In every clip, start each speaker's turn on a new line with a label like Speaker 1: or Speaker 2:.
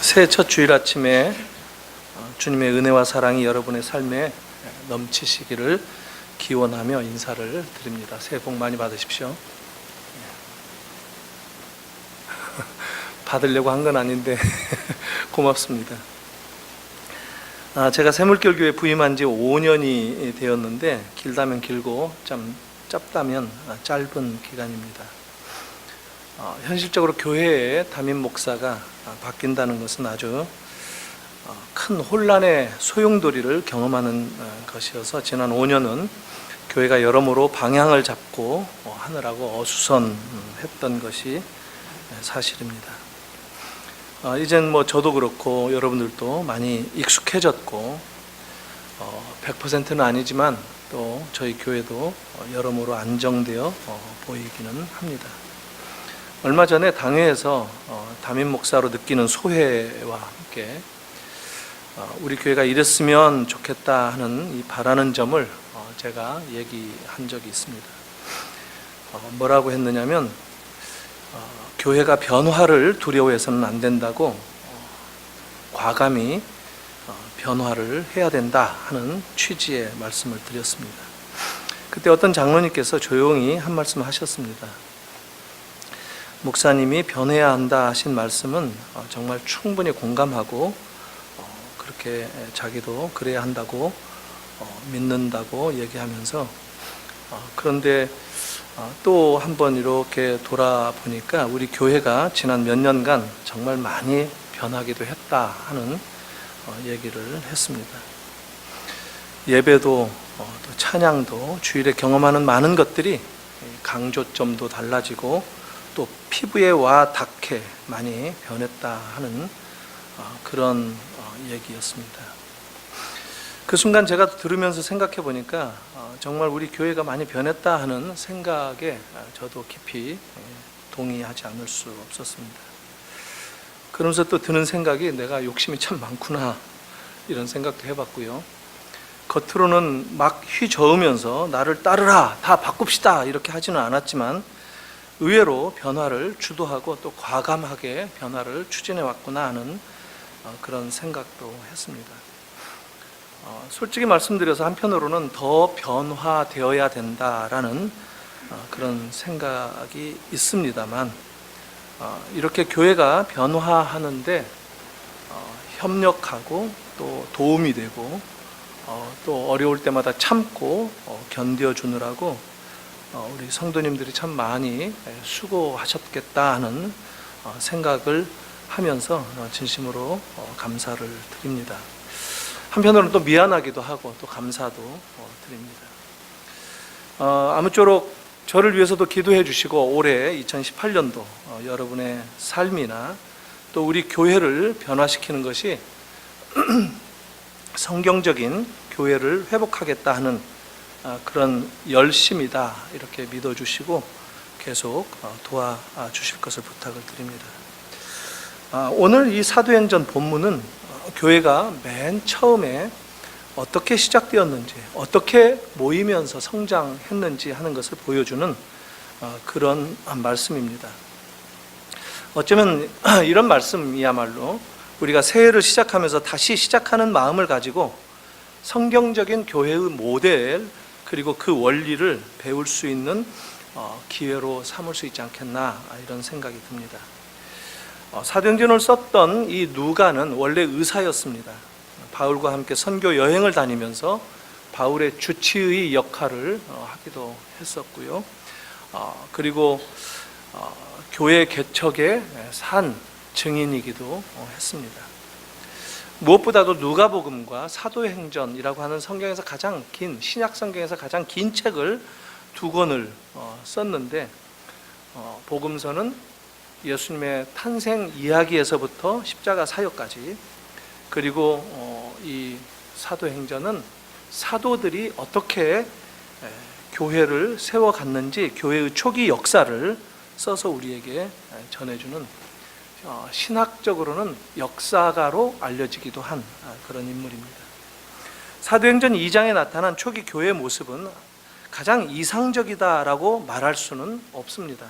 Speaker 1: 새해 첫 주일 아침에 주님의 은혜와 사랑이 여러분의 삶에 넘치시기를 기원하며 인사를 드립니다. 새해 복 많이 받으십시오. 받으려고 한 건 아닌데 고맙습니다. 제가 새물결교회 부임한 지 5년이 되었는데 길다면 길고 좀 짧다면 짧은 기간입니다. 현실적으로 교회의 담임 목사가 바뀐다는 것은 아주 큰 혼란의 소용돌이를 경험하는 것이어서 지난 5년은 교회가 여러모로 방향을 잡고 하느라고 어수선했던 것이 사실입니다. 이젠 저도 그렇고 여러분들도 많이 익숙해졌고 100%는 아니지만 또 저희 교회도 여러모로 안정되어 보이기는 합니다. 얼마 전에 당회에서 담임 목사로 느끼는 소회와 함께 우리 교회가 이랬으면 좋겠다 하는 이 바라는 점을 제가 얘기한 적이 있습니다. 뭐라고 했느냐면 교회가 변화를 두려워해서는 안 된다고 과감히 변화를 해야 된다 하는 취지의 말씀을 드렸습니다. 그때 어떤 장로님께서 조용히 한 말씀 하셨습니다. 목사님이 변해야 한다 하신 말씀은 정말 충분히 공감하고 그렇게 자기도 그래야 한다고 믿는다고 얘기하면서 그런데 또 한번 이렇게 돌아보니까 우리 교회가 지난 몇 년간 정말 많이 변하기도 했다 하는 얘기를 했습니다. 예배도 또 찬양도 주일에 경험하는 많은 것들이 강조점도 달라지고 또 피부에 와 닿게 많이 변했다 하는 그런 얘기였습니다. 그 순간 제가 들으면서 생각해 보니까 정말 우리 교회가 많이 변했다 하는 생각에 저도 깊이 동의하지 않을 수 없었습니다. 그러면서 또 드는 생각이 내가 욕심이 참 많구나 이런 생각도 해봤고요. 겉으로는 막 휘저으면서 나를 따르라 다 바꿉시다 이렇게 하지는 않았지만 의외로 변화를 주도하고 또 과감하게 변화를 추진해 왔구나 하는 그런 생각도 했습니다. 솔직히 말씀드려서 한편으로는 더 변화되어야 된다라는 그런 생각이 있습니다만 이렇게 교회가 변화하는데 협력하고 또 도움이 되고 또 어려울 때마다 참고 견뎌주느라고 우리 성도님들이 참 많이 수고하셨겠다 하는 생각을 하면서 진심으로 감사를 드립니다. 한편으로는 또 미안하기도 하고 또 감사도 드립니다. 아무쪼록 저를 위해서도 기도해 주시고 올해 2018년도 여러분의 삶이나 또 우리 교회를 변화시키는 것이 성경적인 교회를 회복하겠다 하는 그런 열심이다 이렇게 믿어주시고 계속 도와주실 것을 부탁을 드립니다. 오늘 이 사도행전 본문은 교회가 맨 처음에 어떻게 시작되었는지 어떻게 모이면서 성장했는지 하는 것을 보여주는 그런 말씀입니다. 어쩌면 이런 말씀이야말로 우리가 새해를 시작하면서 다시 시작하는 마음을 가지고 성경적인 교회의 모델 그리고 그 원리를 배울 수 있는 기회로 삼을 수 있지 않겠나 이런 생각이 듭니다. 사도행전을 썼던 이 누가는 원래 의사였습니다. 바울과 함께 선교 여행을 다니면서 바울의 주치의 역할을 하기도 했었고요. 그리고 교회 개척의 산 증인이기도 했습니다. 무엇보다도 누가복음과 사도행전이라고 하는 성경에서 가장 긴 신약 성경에서 가장 긴 책을 2권을 썼는데 복음서는 예수님의 탄생 이야기에서부터 십자가 사역까지 그리고 이 사도행전은 사도들이 어떻게 교회를 세워갔는지 교회의 초기 역사를 써서 우리에게 전해주는 신학적으로는 역사가로 알려지기도 한 그런 인물입니다. 사도행전 2장에 나타난 초기 교회의 모습은 가장 이상적이다라고 말할 수는 없습니다.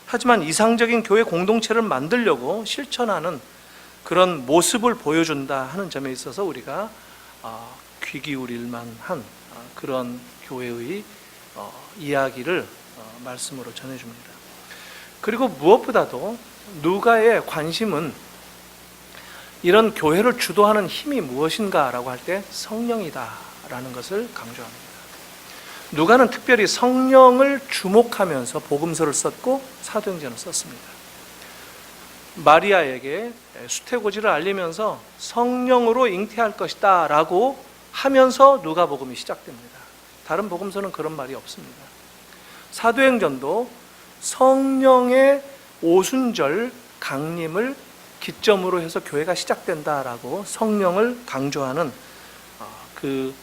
Speaker 1: 하지만 이상적인 교회 공동체를 만들려고 실천하는 그런 모습을 보여준다 하는 점에 있어서 우리가 귀 기울일 만한 그런 교회의 이야기를 말씀으로 전해줍니다. 그리고 무엇보다도 누가의 관심은 이런 교회를 주도하는 힘이 무엇인가라고 할 때 성령이다라는 것을 강조합니다. 누가는 특별히 성령을 주목하면서 복음서를 썼고 사도행전을 썼습니다. 마리아에게 수태고지를 알리면서 성령으로 잉태할 것이다 라고 하면서 누가복음이 시작됩니다. 다른 복음서는 그런 말이 없습니다. 사도행전도 성령의 오순절 강림을 기점으로 해서 교회가 시작된다라고 성령을 강조하는 그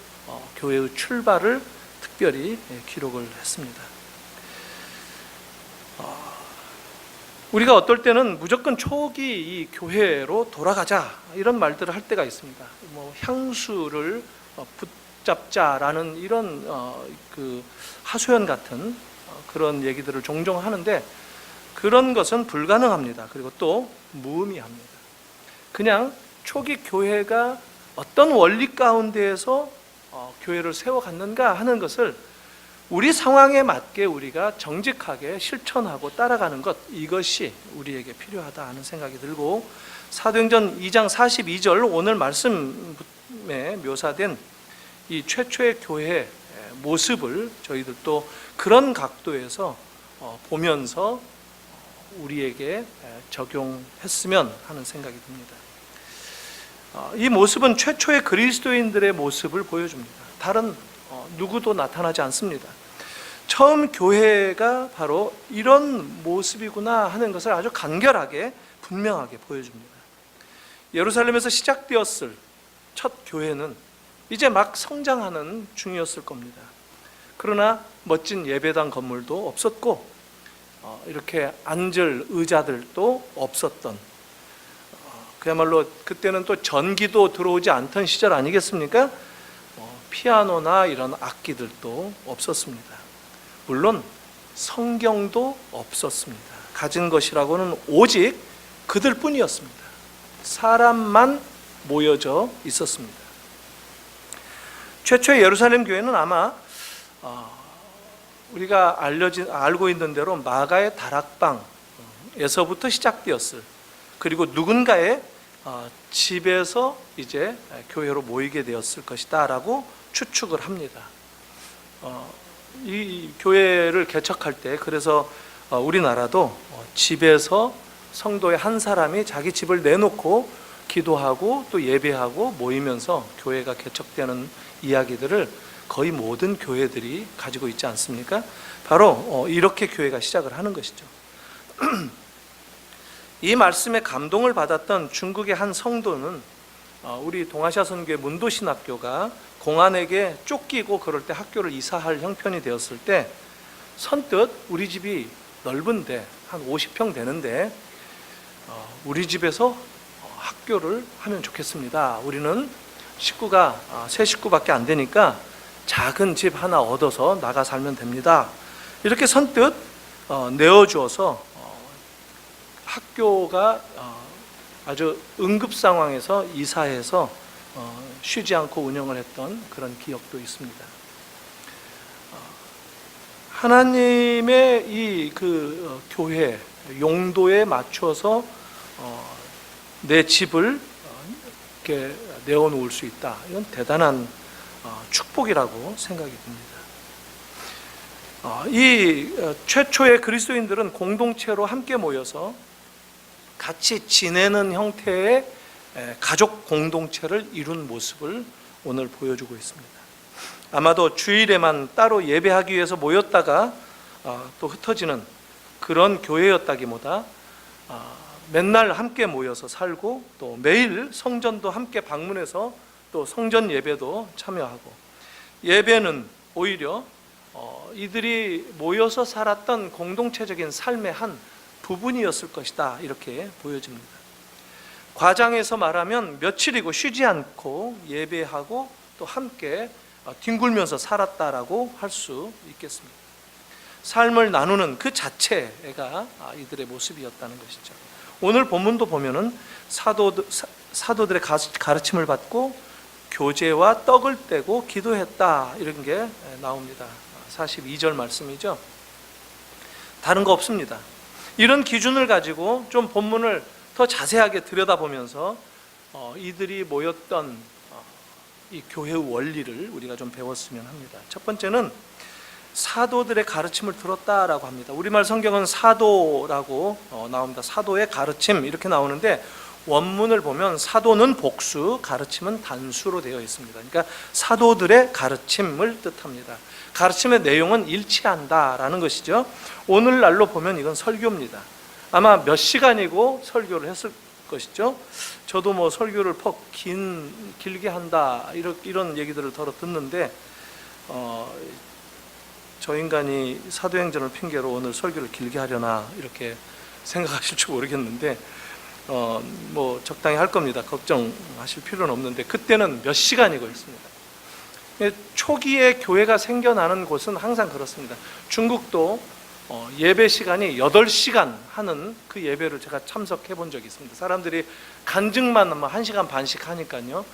Speaker 1: 교회의 출발을 특별히 기록을 했습니다. 우리가 어떨 때는 무조건 초기 이 교회로 돌아가자 이런 말들을 할 때가 있습니다. 향수를 붙잡자라는 이런 그 하소연 같은 그런 얘기들을 종종 하는데 그런 것은 불가능합니다. 그리고 또 무의미합니다. 그냥 초기 교회가 어떤 원리 가운데에서 교회를 세워갔는가 하는 것을 우리 상황에 맞게 우리가 정직하게 실천하고 따라가는 것, 이것이 우리에게 필요하다 하는 생각이 들고, 사도행전 2장 42절 오늘 말씀에 묘사된 이 최초의 교회의 모습을 저희들도 그런 각도에서 보면서 우리에게 적용했으면 하는 생각이 듭니다. 이 모습은 최초의 그리스도인들의 모습을 보여줍니다. 다른 누구도 나타나지 않습니다. 처음 교회가 바로 이런 모습이구나 하는 것을 아주 간결하게 분명하게 보여줍니다. 예루살렘에서 시작되었을 첫 교회는 이제 막 성장하는 중이었을 겁니다. 그러나 멋진 예배당 건물도 없었고 이렇게 앉을 의자들도 없었던, 그야말로 그때는 또 전기도 들어오지 않던 시절 아니겠습니까? 피아노나 이런 악기들도 없었습니다. 물론 성경도 없었습니다. 가진 것이라고는 오직 그들뿐이었습니다. 사람만 모여져 있었습니다. 최초의 예루살렘 교회는 아마 우리가 알고 있는 대로 마가의 다락방에서부터 시작되었을, 그리고 누군가의 집에서 이제 교회로 모이게 되었을 것이다 라고 추측을 합니다. 이 교회를 개척할 때 그래서 우리나라도 집에서 성도의 한 사람이 자기 집을 내놓고 기도하고 또 예배하고 모이면서 교회가 개척되는 이야기들을 거의 모든 교회들이 가지고 있지 않습니까? 바로 이렇게 교회가 시작을 하는 것이죠. 이 말씀에 감동을 받았던 중국의 한 성도는 우리 동아시아 선교회 문도신학교가 공안에게 쫓기고 그럴 때 학교를 이사할 형편이 되었을 때 선뜻 우리 집이 넓은데 한 50평 되는데 우리 집에서 학교를 하면 좋겠습니다. 우리는 식구가 세 식구밖에 안 되니까 작은 집 하나 얻어서 나가 살면 됩니다. 이렇게 선뜻 내어주어서 학교가 아주 응급 상황에서 이사해서 쉬지 않고 운영을 했던 그런 기억도 있습니다. 하나님의 이 그 교회 용도에 맞춰서 내 집을 이렇게 내어놓을 수 있다. 이건 대단한 축복이라고 생각이 듭니다. 이 최초의 그리스도인들은 공동체로 함께 모여서 같이 지내는 형태의 가족 공동체를 이룬 모습을 오늘 보여주고 있습니다. 아마도 주일에만 따로 예배하기 위해서 모였다가 또 흩어지는 그런 교회였다기보다 맨날 함께 모여서 살고 또 매일 성전도 함께 방문해서 또 성전 예배도 참여하고, 예배는 오히려 이들이 모여서 살았던 공동체적인 삶의 한 부분이었을 것이다, 이렇게 보여집니다. 과장해서 말하면 며칠이고 쉬지 않고 예배하고 또 함께 뒹굴면서 살았다라고 할 수 있겠습니다. 삶을 나누는 그 자체가 이들의 모습이었다는 것이죠. 오늘 본문도 보면은 사도들의 가르침을 받고 교제와 떡을 떼고 기도했다, 이런 게 나옵니다. 42절 말씀이죠. 다른 거 없습니다. 이런 기준을 가지고 좀 본문을 더 자세하게 들여다보면서 이들이 모였던 이 교회의 원리를 우리가 좀 배웠으면 합니다. 첫 번째는 사도들의 가르침을 들었다라고 합니다. 우리말 성경은 사도라고 나옵니다. 사도의 가르침 이렇게 나오는데, 원문을 보면 사도는 복수, 가르침은 단수로 되어 있습니다. 그러니까 사도들의 가르침을 뜻합니다. 가르침의 내용은 일치한다라는 것이죠. 오늘날로 보면 이건 설교입니다. 아마 몇 시간이고 설교를 했을 것이죠. 저도 뭐 설교를 길게 한다 이런 얘기들을 들어 듣는데, 저 인간이 사도행전을 핑계로 오늘 설교를 길게 하려나 이렇게 생각하실지 모르겠는데, 뭐 적당히 할 겁니다. 걱정하실 필요는 없는데, 그때는 몇 시간이고 있습니다. 초기에 교회가 생겨나는 곳은 항상 그렇습니다. 중국도 예배 시간이 8시간 하는 그 예배를 제가 참석해 본 적이 있습니다. 사람들이 간증만 1시간 반씩 하니까요.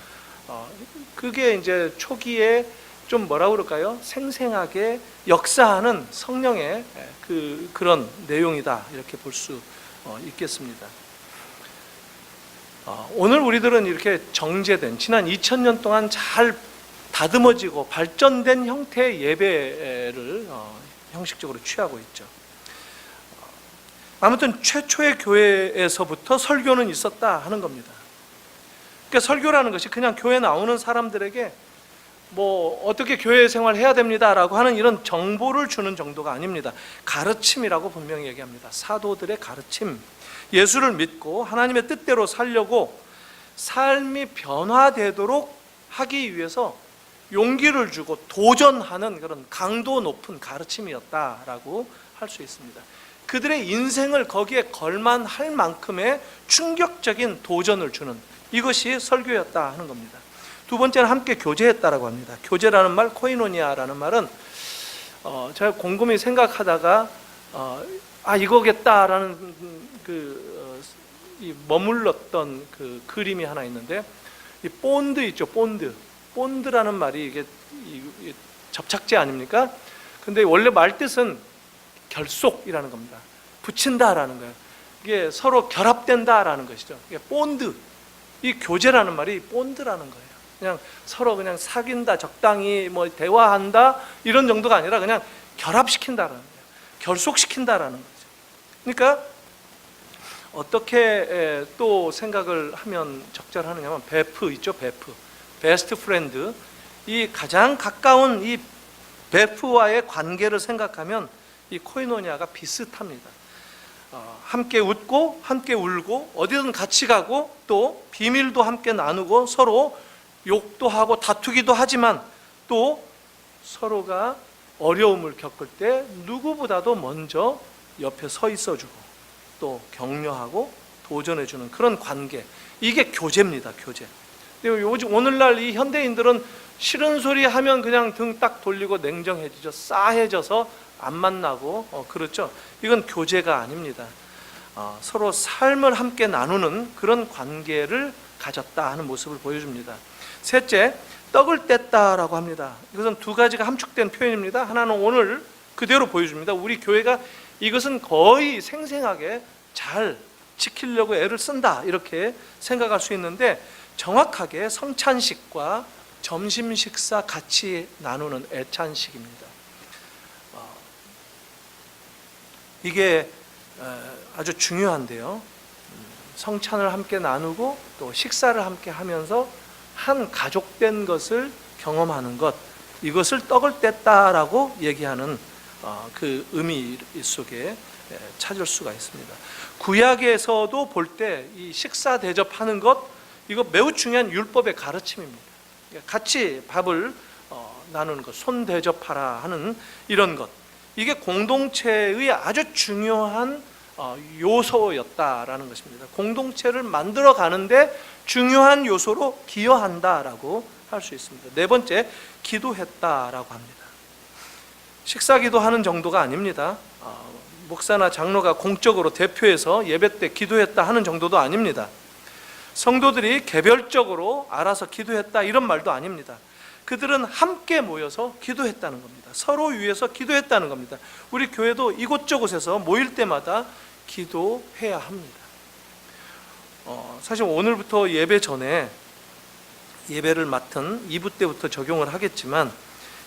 Speaker 1: 그게 이제 초기에 좀 뭐라고 그럴까요? 생생하게 역사하는 성령의 그런 내용이다, 이렇게 볼 수 있겠습니다. 오늘 우리들은 이렇게 정제된 지난 2000년 동안 잘 다듬어지고 발전된 형태의 예배를 형식적으로 취하고 있죠. 아무튼 최초의 교회에서부터 설교는 있었다 하는 겁니다. 그러니까 설교라는 것이 그냥 교회 나오는 사람들에게 뭐 어떻게 교회 생활 해야 됩니다라고 하는 이런 정보를 주는 정도가 아닙니다. 가르침이라고 분명히 얘기합니다. 사도들의 가르침, 예수를 믿고 하나님의 뜻대로 살려고 삶이 변화되도록 하기 위해서 용기를 주고 도전하는 그런 강도 높은 가르침이었다라고 할 수 있습니다. 그들의 인생을 거기에 걸만할 만큼의 충격적인 도전을 주는, 이것이 설교였다 하는 겁니다. 두 번째는 함께 교제했다라고 합니다. 교제라는 말, 코이노니아라는 말은 제가 곰곰이 생각하다가 이거겠다라는 머물렀던 그 그림이 하나 있는데, 이 본드 있죠, 본드라는 말이 이게 접착제 아닙니까? 근데 원래 말 뜻은 결속이라는 겁니다. 붙인다라는 거예요. 이게 서로 결합된다라는 것이죠. 이게 본드, 이 교제라는 말이 본드라는 거예요. 그냥 서로 그냥 사귄다, 적당히 뭐 대화한다 이런 정도가 아니라 그냥 결합시킨다라는 거예요. 결속시킨다라는 거죠. 그러니까 어떻게 또 생각을 하면 적절하느냐면, 베프 있죠, 베프, 베스트 프렌드, 이 가장 가까운 이 베프와의 관계를 생각하면 이 코이노니아가 비슷합니다. 함께 웃고 함께 울고 어디든 같이 가고 또 비밀도 함께 나누고 서로 욕도 하고 다투기도 하지만 또 서로가 어려움을 겪을 때 누구보다도 먼저 옆에 서 있어주고 또 격려하고 도전해주는 그런 관계, 이게 교제입니다. 교제. 요즘 오늘날 이 현대인들은 싫은 소리 하면 그냥 등 딱 돌리고 냉정해지죠. 싸해져서 안 만나고 그렇죠. 이건 교제가 아닙니다. 서로 삶을 함께 나누는 그런 관계를 가졌다 하는 모습을 보여줍니다. 셋째, 떡을 뗐다라고 합니다. 이것은 두 가지가 함축된 표현입니다. 하나는 오늘 그대로 보여줍니다. 우리 교회가 이것은 거의 생생하게 잘 지키려고 애를 쓴다, 이렇게 생각할 수 있는데, 정확하게 성찬식과 점심 식사 같이 나누는 애찬식입니다. 이게 아주 중요한데요. 성찬을 함께 나누고 또 식사를 함께 하면서 한 가족된 것을 경험하는 것, 이것을 떡을 뗐다라고 얘기하는 그 의미 속에 찾을 수가 있습니다. 구약에서도 볼 때 이 식사 대접하는 것, 이거 매우 중요한 율법의 가르침입니다. 같이 밥을 나누는 것, 손 대접하라 하는 이런 것, 이게 공동체의 아주 중요한 요소였다라는 것입니다. 공동체를 만들어 가는데 중요한 요소로 기여한다라고 할 수 있습니다. 네 번째, 기도했다라고 합니다. 식사 기도하는 정도가 아닙니다. 목사나 장로가 공적으로 대표해서 예배 때 기도했다 하는 정도도 아닙니다. 성도들이 개별적으로 알아서 기도했다 이런 말도 아닙니다. 그들은 함께 모여서 기도했다는 겁니다. 서로 위해서 기도했다는 겁니다. 우리 교회도 이곳저곳에서 모일 때마다 기도해야 합니다. 사실 오늘부터 예배 전에 예배를 맡은 2부 때부터 적용을 하겠지만,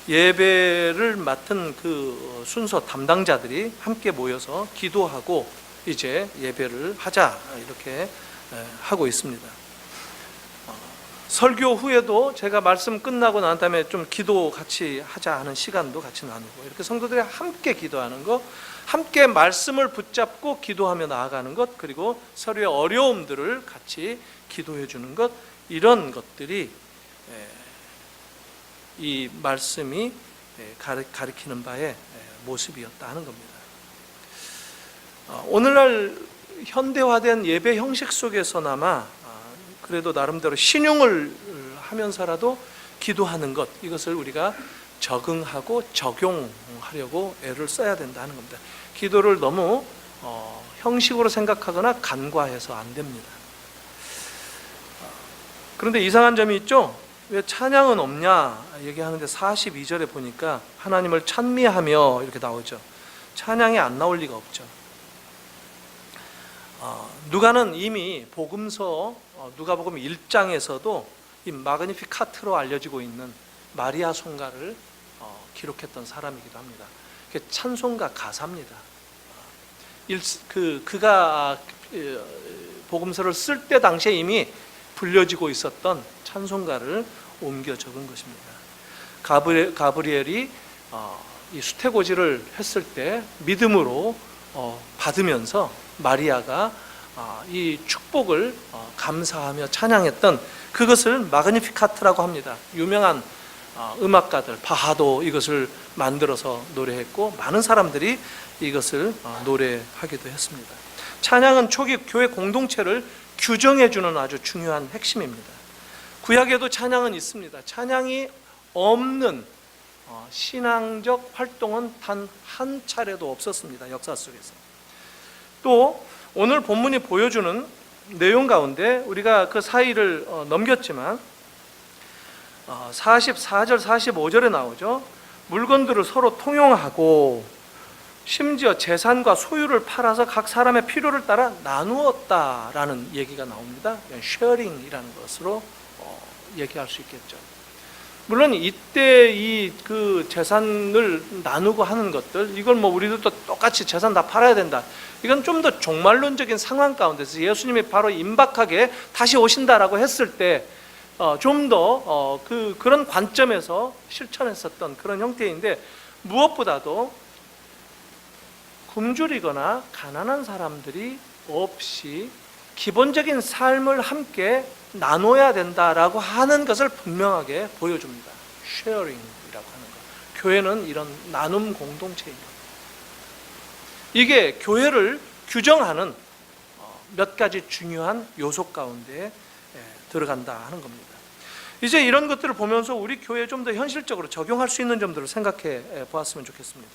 Speaker 1: 예배를 맡은 그 순서 담당자들이 함께 모여서 기도하고 이제 예배를 하자 이렇게 하고 있습니다. 설교 후에도 제가 말씀 끝나고 난 다음에 좀 기도 같이 하자 하는 시간도 같이 나누고, 이렇게 성도들이 함께 기도하는 것, 함께 말씀을 붙잡고 기도하며 나아가는 것, 그리고 서로의 어려움들을 같이 기도해 주는 것, 이런 것들이 이 말씀이 가리키는 바의 모습이었다 하는 겁니다. 오늘날 현대화된 예배 형식 속에서나마 그래도 나름대로 신용을 하면서라도 기도하는 것, 이것을 우리가 적응하고 적용하려고 애를 써야 된다 하는 겁니다. 기도를 너무 형식으로 생각하거나 간과해서 안 됩니다. 그런데 이상한 점이 있죠. 왜 찬양은 없냐 얘기하는데 42절에 보니까 하나님을 찬미하며 이렇게 나오죠. 찬양이 안 나올 리가 없죠. 누가는 이미 복음서 누가복음 1장에서도 이 마그니피카트로 알려지고 있는 마리아 송가를 기록했던 사람이기도 합니다. 찬송가 가사입니다. 그가 복음서를 쓸 때 당시에 이미 불려지고 있었던 찬송가를 옮겨 적은 것입니다. 가브리엘이 이 수태고지를 했을 때 믿음으로 받으면서 마리아가 이 축복을 감사하며 찬양했던 그것을 마그니피카트라고 합니다. 유명한 음악가들 바하도 이것을 만들어서 노래했고, 많은 사람들이 이것을 노래하기도 했습니다. 찬양은 초기 교회 공동체를 규정해 주는 아주 중요한 핵심입니다. 구약에도 찬양은 있습니다. 찬양이 없는 신앙적 활동은 단 한 차례도 없었습니다. 역사 속에서. 또 오늘 본문이 보여주는 내용 가운데 우리가 그 사이를 넘겼지만 44절 45절에 나오죠. 물건들을 서로 통용하고 심지어 재산과 소유를 팔아서 각 사람의 필요를 따라 나누었다라는 얘기가 나옵니다. 쉐어링이라는 것으로 얘기할 수 있겠죠. 물론 이때 그 재산을 나누고 하는 것들, 이걸 우리도 또 똑같이 재산 다 팔아야 된다, 이건 좀 더 종말론적인 상황 가운데서 예수님이 바로 임박하게 다시 오신다라고 했을 때 좀 더 그런 관점에서 실천했었던 그런 형태인데, 무엇보다도 굶주리거나 가난한 사람들이 없이 기본적인 삶을 함께 나눠야 된다라고 하는 것을 분명하게 보여줍니다. 쉐어링이라고 하는 것. 교회는 이런 나눔 공동체입니다. 이게 교회를 규정하는 몇 가지 중요한 요소 가운데 들어간다 하는 겁니다. 이제 이런 것들을 보면서 우리 교회에 좀 더 현실적으로 적용할 수 있는 점들을 생각해 보았으면 좋겠습니다.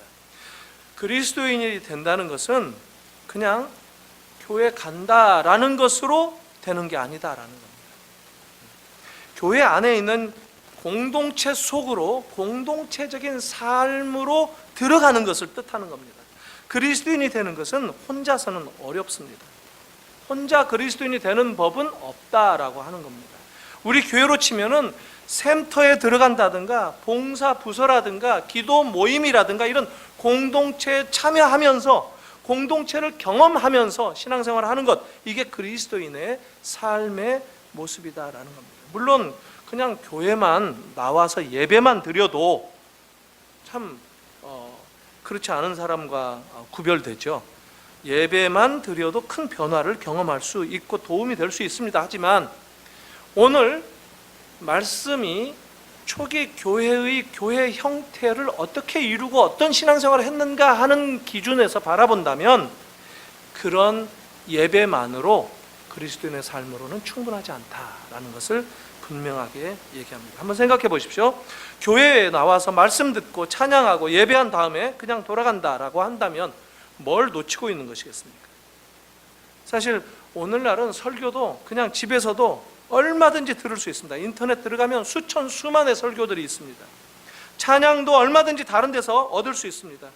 Speaker 1: 그리스도인이 된다는 것은 그냥 교회 간다라는 것으로 되는 게 아니다라는 겁니다. 교회 안에 있는 공동체 속으로 공동체적인 삶으로 들어가는 것을 뜻하는 겁니다. 그리스도인이 되는 것은 혼자서는 어렵습니다. 혼자 그리스도인이 되는 법은 없다라고 하는 겁니다. 우리 교회로 치면은 센터에 들어간다든가 봉사 부서라든가 기도 모임이라든가 이런 공동체에 참여하면서 공동체를 경험하면서 신앙생활을 하는 것, 이게 그리스도인의 삶의 모습이다라는 겁니다. 물론 그냥 교회만 나와서 예배만 드려도 참 그렇지 않은 사람과 구별되죠. 예배만 드려도 큰 변화를 경험할 수 있고 도움이 될 수 있습니다. 하지만 오늘 말씀이 초기 교회의 교회 형태를 어떻게 이루고 어떤 신앙생활을 했는가 하는 기준에서 바라본다면 그런 예배만으로 그리스도인의 삶으로는 충분하지 않다라는 것을 분명하게 얘기합니다. 한번 생각해 보십시오. 교회에 나와서 말씀 듣고 찬양하고 예배한 다음에 그냥 돌아간다라고 한다면 뭘 놓치고 있는 것이겠습니까? 사실 오늘날은 설교도 그냥 집에서도 얼마든지 들을 수 있습니다. 인터넷 들어가면 수천 수만의 설교들이 있습니다. 찬양도 얼마든지 다른 데서 얻을 수 있습니다.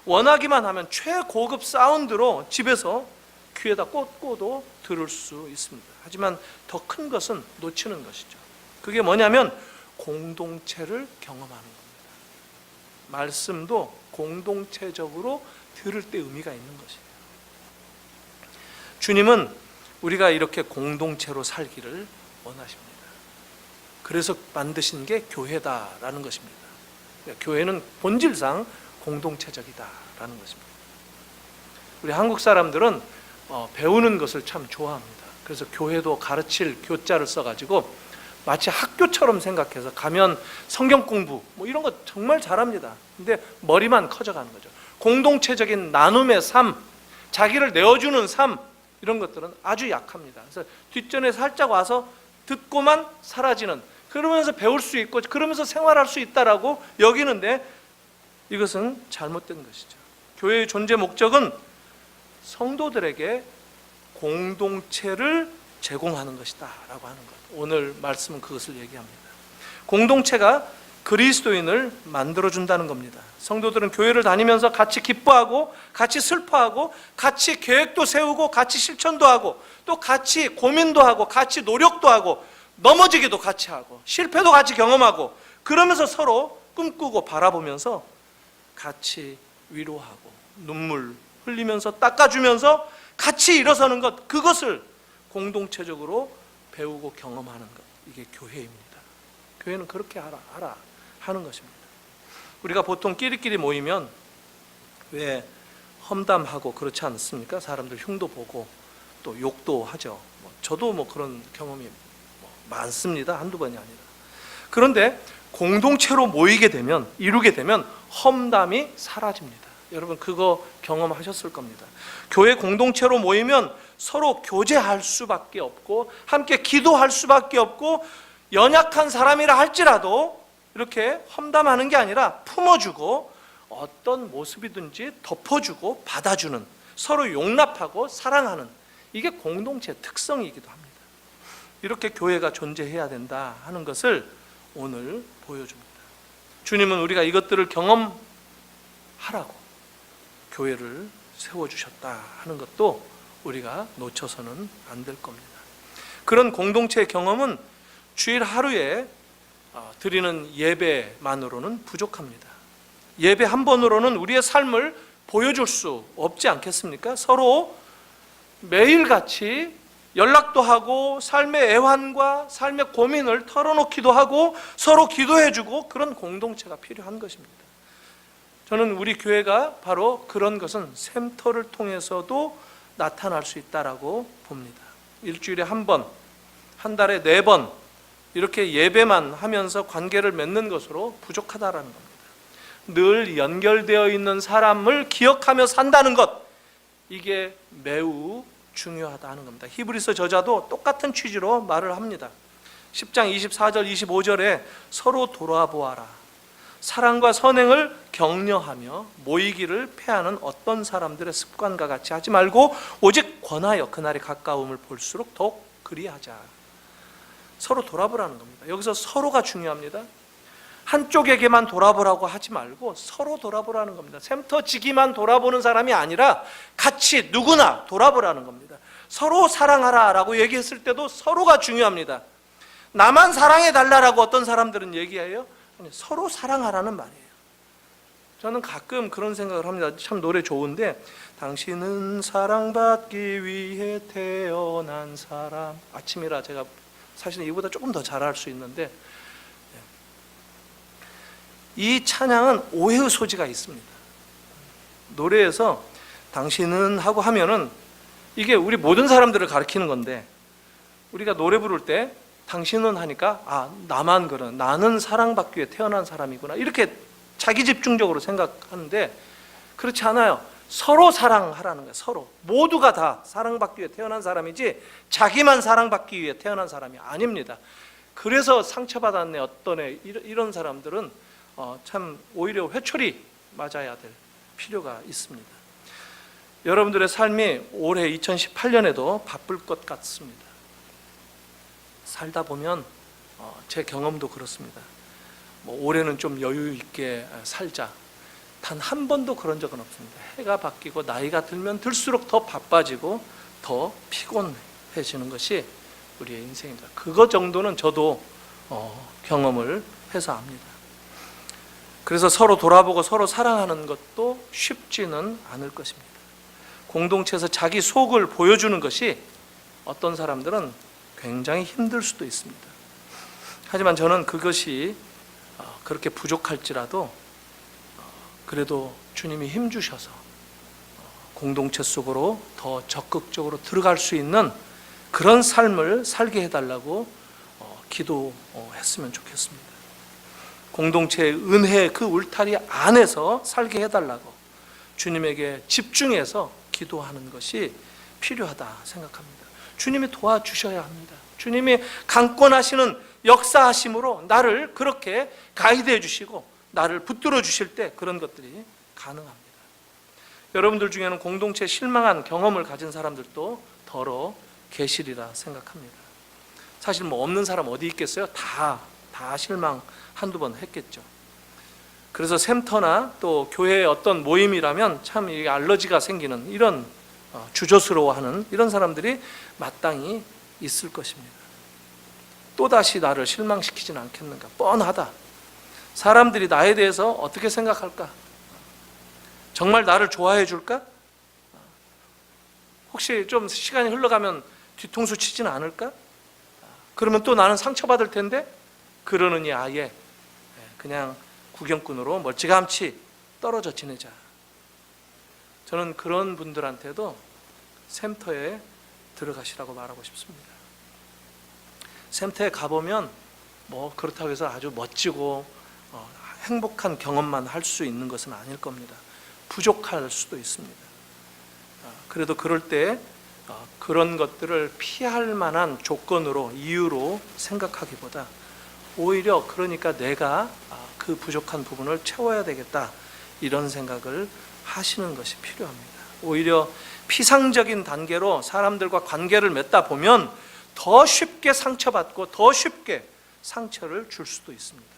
Speaker 1: 원하기만 하면 최고급 사운드로 집에서 귀에다 꽂고도 들을 수 있습니다. 하지만 더 큰 것은 놓치는 것이죠. 그게 뭐냐면 공동체를 경험하는 겁니다. 말씀도 공동체적으로 들을 때 의미가 있는 것이에요. 주님은 우리가 이렇게 공동체로 살기를 원하십니다. 그래서 만드신 게 교회다라는 것입니다. 교회는 본질상 공동체적이다라는 것입니다. 우리 한국 사람들은 배우는 것을 참 좋아합니다. 그래서 교회도 가르칠 교자를 써가지고 마치 학교처럼 생각해서 가면 성경 공부 뭐 이런 거 정말 잘합니다. 근데 머리만 커져가는 거죠. 공동체적인 나눔의 삶, 자기를 내어주는 삶, 이런 것들은 아주 약합니다. 그래서 뒷전에 살짝 와서 듣고만 사라지는, 그러면서 배울 수 있고 그러면서 생활할 수 있다라고 여기는데 이것은 잘못된 것이죠. 교회의 존재 목적은 성도들에게 공동체를 제공하는 것이다 라고 하는 것. 오늘 말씀은 그것을 얘기합니다. 공동체가 그리스도인을 만들어준다는 겁니다. 성도들은 교회를 다니면서 같이 기뻐하고 같이 슬퍼하고 같이 계획도 세우고 같이 실천도 하고 또 같이 고민도 하고 같이 노력도 하고 넘어지기도 같이 하고 실패도 같이 경험하고 그러면서 서로 꿈꾸고 바라보면서 같이 위로하고 눈물 흘리면서 닦아주면서 같이 일어서는 것, 그것을 공동체적으로 배우고 경험하는 것, 이게 교회입니다. 교회는 그렇게 하라 하는 것입니다. 우리가 보통 끼리끼리 모이면 왜 험담하고 그렇지 않습니까? 사람들 흉도 보고 또 욕도 하죠. 저도 그런 경험이 많습니다. 한두 번이 아니라. 그런데 공동체로 모이게 되면, 이루게 되면 험담이 사라집니다. 여러분 그거 경험하셨을 겁니다. 교회 공동체로 모이면 서로 교제할 수밖에 없고 함께 기도할 수밖에 없고 연약한 사람이라 할지라도 이렇게 험담하는 게 아니라 품어주고 어떤 모습이든지 덮어주고 받아주는, 서로 용납하고 사랑하는, 이게 공동체의 특성이기도 합니다. 이렇게 교회가 존재해야 된다 하는 것을 오늘 보여줍니다. 주님은 우리가 이것들을 경험하라고 교회를 세워주셨다 하는 것도 우리가 놓쳐서는 안 될 겁니다. 그런 공동체의 경험은 주일 하루에 드리는 예배만으로는 부족합니다. 예배 한 번으로는 우리의 삶을 보여줄 수 없지 않겠습니까? 서로 매일같이 연락도 하고 삶의 애환과 삶의 고민을 털어놓기도 하고 서로 기도해주고 그런 공동체가 필요한 것입니다. 저는 우리 교회가 바로 그런 것은 샘터를 통해서도 나타날 수 있다라고 봅니다. 일주일에 한 번, 한 달에 4번 이렇게 예배만 하면서 관계를 맺는 것으로 부족하다라는 겁니다. 늘 연결되어 있는 사람을 기억하며 산다는 것, 이게 매우 중요하다 하는 겁니다. 히브리서 저자도 똑같은 취지로 말을 합니다. 10장 24절 25절에 서로 돌아보아라. 사랑과 선행을 격려하며 모이기를 패하는 어떤 사람들의 습관과 같이 하지 말고 오직 권하여 그날의 가까움을 볼수록 더욱 그리하자. 서로 돌아보라는 겁니다. 여기서 서로가 중요합니다. 한쪽에게만 돌아보라고 하지 말고 서로 돌아보라는 겁니다. 샘터지기만 돌아보는 사람이 아니라 같이 누구나 돌아보라는 겁니다. 서로 사랑하라라고 얘기했을 때도 서로가 중요합니다. 나만 사랑해달라고 어떤 사람들은 얘기해요. 아니, 서로 사랑하라는 말이에요. 저는 가끔 그런 생각을 합니다. 참 노래 좋은데 당신은 사랑받기 위해 태어난 사람. 아침이라 제가 사실 이보다 조금 더 잘할 수 있는데 이 찬양은 오해의 소지가 있습니다. 노래에서 당신은 하고 하면은 이게 우리 모든 사람들을 가리키는 건데 우리가 노래 부를 때 당신은 하니까 나만 그런, 나는 사랑받기 위해 태어난 사람이구나 이렇게 자기 집중적으로 생각하는데 그렇지 않아요. 서로 사랑하라는 거예요. 서로 모두가 다 사랑받기 위해 태어난 사람이지 자기만 사랑받기 위해 태어난 사람이 아닙니다. 그래서 상처받았네 어떤 애, 이런 사람들은 참 오히려 회초리 맞아야 될 필요가 있습니다. 여러분들의 삶이 올해 2018년에도 바쁠 것 같습니다. 살다 보면 제 경험도 그렇습니다. 올해는 좀 여유 있게 살자, 단 한 번도 그런 적은 없습니다. 해가 바뀌고 나이가 들면 들수록 더 바빠지고 더 피곤해지는 것이 우리의 인생입니다. 그거 정도는 저도 경험을 해서 압니다. 그래서 서로 돌아보고 서로 사랑하는 것도 쉽지는 않을 것입니다. 공동체에서 자기 속을 보여주는 것이 어떤 사람들은 굉장히 힘들 수도 있습니다. 하지만 저는 그것이 그렇게 부족할지라도 그래도 주님이 힘주셔서 공동체 속으로 더 적극적으로 들어갈 수 있는 그런 삶을 살게 해달라고 기도했으면 좋겠습니다. 공동체의 은혜의 그 울타리 안에서 살게 해달라고 주님에게 집중해서 기도하는 것이 필요하다 생각합니다. 주님이 도와주셔야 합니다. 주님이 강권하시는 역사하심으로 나를 그렇게 가이드해 주시고 나를 붙들어 주실 때 그런 것들이 가능합니다. 여러분들 중에는 공동체에 실망한 경험을 가진 사람들도 더러 계시리라 생각합니다. 사실 없는 사람 어디 있겠어요? 다 실망 한두 번 했겠죠. 그래서 샘터나 또 교회의 어떤 모임이라면 참 알러지가 생기는 이런 주저스러워하는 이런 사람들이 마땅히 있을 것입니다. 또다시 나를 실망시키지는 않겠는가? 뻔하다. 사람들이 나에 대해서 어떻게 생각할까? 정말 나를 좋아해 줄까? 혹시 좀 시간이 흘러가면 뒤통수 치지는 않을까? 그러면 또 나는 상처받을 텐데? 그러느니 아예 그냥 구경꾼으로 멀찌감치 떨어져 지내자. 저는 그런 분들한테도 샘터에 들어가시라고 말하고 싶습니다. 샘터에 가보면 그렇다고 해서 아주 멋지고 행복한 경험만 할 수 있는 것은 아닐 겁니다. 부족할 수도 있습니다. 그래도 그럴 때 그런 것들을 피할 만한 조건으로, 이유로 생각하기보다 오히려 그러니까 내가 그 부족한 부분을 채워야 되겠다, 이런 생각을 하시는 것이 필요합니다. 오히려 피상적인 단계로 사람들과 관계를 맺다 보면 더 쉽게 상처받고 더 쉽게 상처를 줄 수도 있습니다.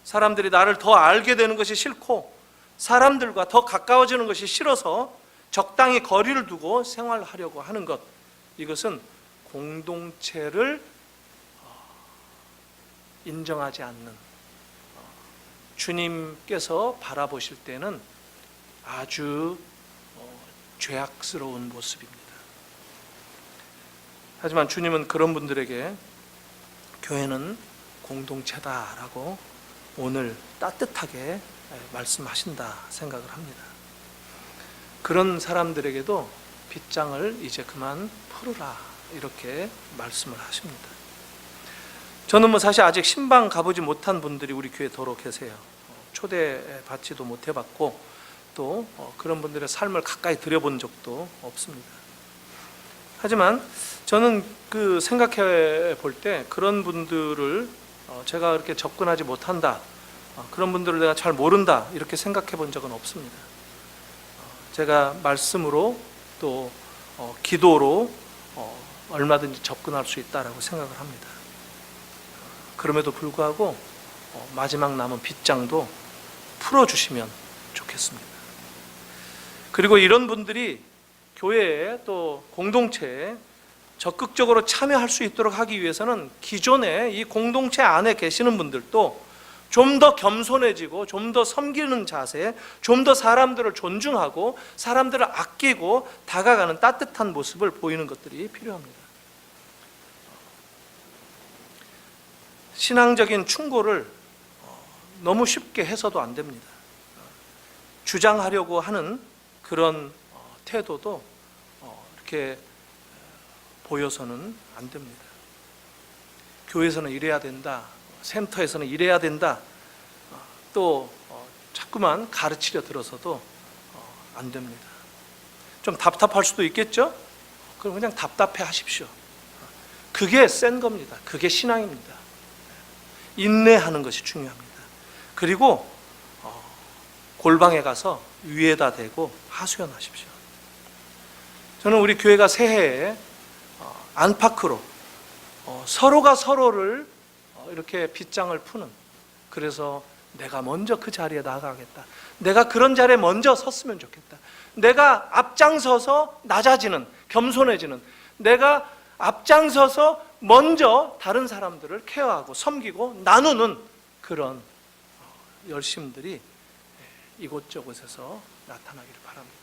Speaker 1: 사람들이 나를 더 알게 되는 것이 싫고 사람들과 더 가까워지는 것이 싫어서 적당히 거리를 두고 생활하려고 하는 것, 이것은 공동체를 인정하지 않는, 주님께서 바라보실 때는 아주 죄악스러운 모습입니다. 하지만 주님은 그런 분들에게 교회는 공동체다라고 오늘 따뜻하게 말씀하신다 생각을 합니다. 그런 사람들에게도 빗장을 이제 그만 풀으라, 이렇게 말씀을 하십니다. 저는 사실 아직 신방 가보지 못한 분들이 우리 교회에 더러 계세요. 초대받지도 못해봤고 또 그런 분들의 삶을 가까이 들여본 적도 없습니다. 하지만 저는 생각해 볼 때 그런 분들을 제가 그렇게 접근하지 못한다, 그런 분들을 내가 잘 모른다, 이렇게 생각해 본 적은 없습니다. 제가 말씀으로 또 기도로 얼마든지 접근할 수 있다라고 생각을 합니다. 그럼에도 불구하고 마지막 남은 빗장도 풀어주시면 좋겠습니다. 그리고 이런 분들이 교회에 또 공동체에 적극적으로 참여할 수 있도록 하기 위해서는 기존에 이 공동체 안에 계시는 분들도 좀 더 겸손해지고 좀 더 섬기는 자세, 좀 더 사람들을 존중하고 사람들을 아끼고 다가가는 따뜻한 모습을 보이는 것들이 필요합니다. 신앙적인 충고를 너무 쉽게 해서도 안 됩니다. 주장하려고 하는 그런 태도도 이렇게 보여서는 안 됩니다. 교회에서는 이래야 된다, 샘터에서는 이래야 된다, 또 자꾸만 가르치려 들어서도 안 됩니다. 좀 답답할 수도 있겠죠? 그럼 그냥 답답해 하십시오. 그게 센 겁니다. 그게 신앙입니다. 인내하는 것이 중요합니다. 그리고 골방에 가서 위에다 대고 하소연하십시오. 저는 우리 교회가 새해에 안팎으로 서로가 서로를 이렇게 빗장을 푸는, 그래서 내가 먼저 그 자리에 나가겠다, 내가 그런 자리에 먼저 섰으면 좋겠다, 내가 앞장서서 낮아지는, 겸손해지는, 내가 앞장서서 먼저 다른 사람들을 케어하고 섬기고 나누는 그런 열심들이 이곳저곳에서 나타나기를 바랍니다.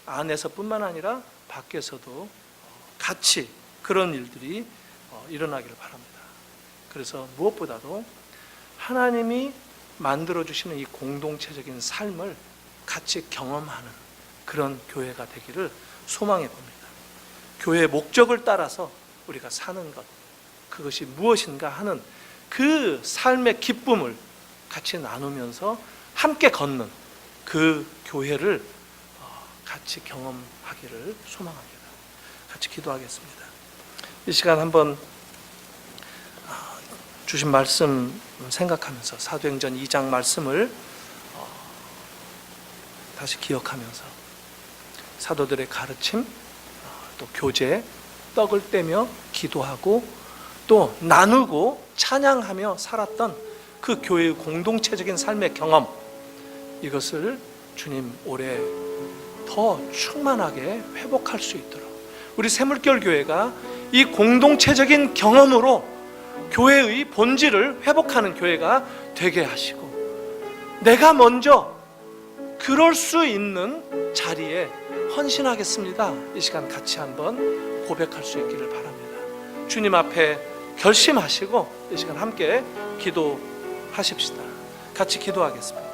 Speaker 1: 안에서뿐만 아니라 밖에서도 같이 그런 일들이 일어나기를 바랍니다. 그래서 무엇보다도 하나님이 만들어주시는 이 공동체적인 삶을 같이 경험하는 그런 교회가 되기를 소망해 봅니다. 교회의 목적을 따라서 우리가 사는 것, 그것이 무엇인가 하는 그 삶의 기쁨을 같이 나누면서 함께 걷는 그 교회를 같이 경험하기를 소망합니다. 같이 기도하겠습니다. 이 시간 한번 주신 말씀 생각하면서 사도행전 2장 말씀을 다시 기억하면서 사도들의 가르침, 또 교제, 떡을 떼며 기도하고 또 나누고 찬양하며 살았던 그 교회의 공동체적인 삶의 경험, 이것을 주님 올해 더 충만하게 회복할 수 있도록 우리 새물결 교회가 이 공동체적인 경험으로 교회의 본질을 회복하는 교회가 되게 하시고, 내가 먼저 그럴 수 있는 자리에 헌신하겠습니다, 이 시간 같이 한번 고백할 수 있기를 바랍니다. 주님 앞에 결심하시고 이 시간 함께 기도하십시다. 같이 기도하겠습니다.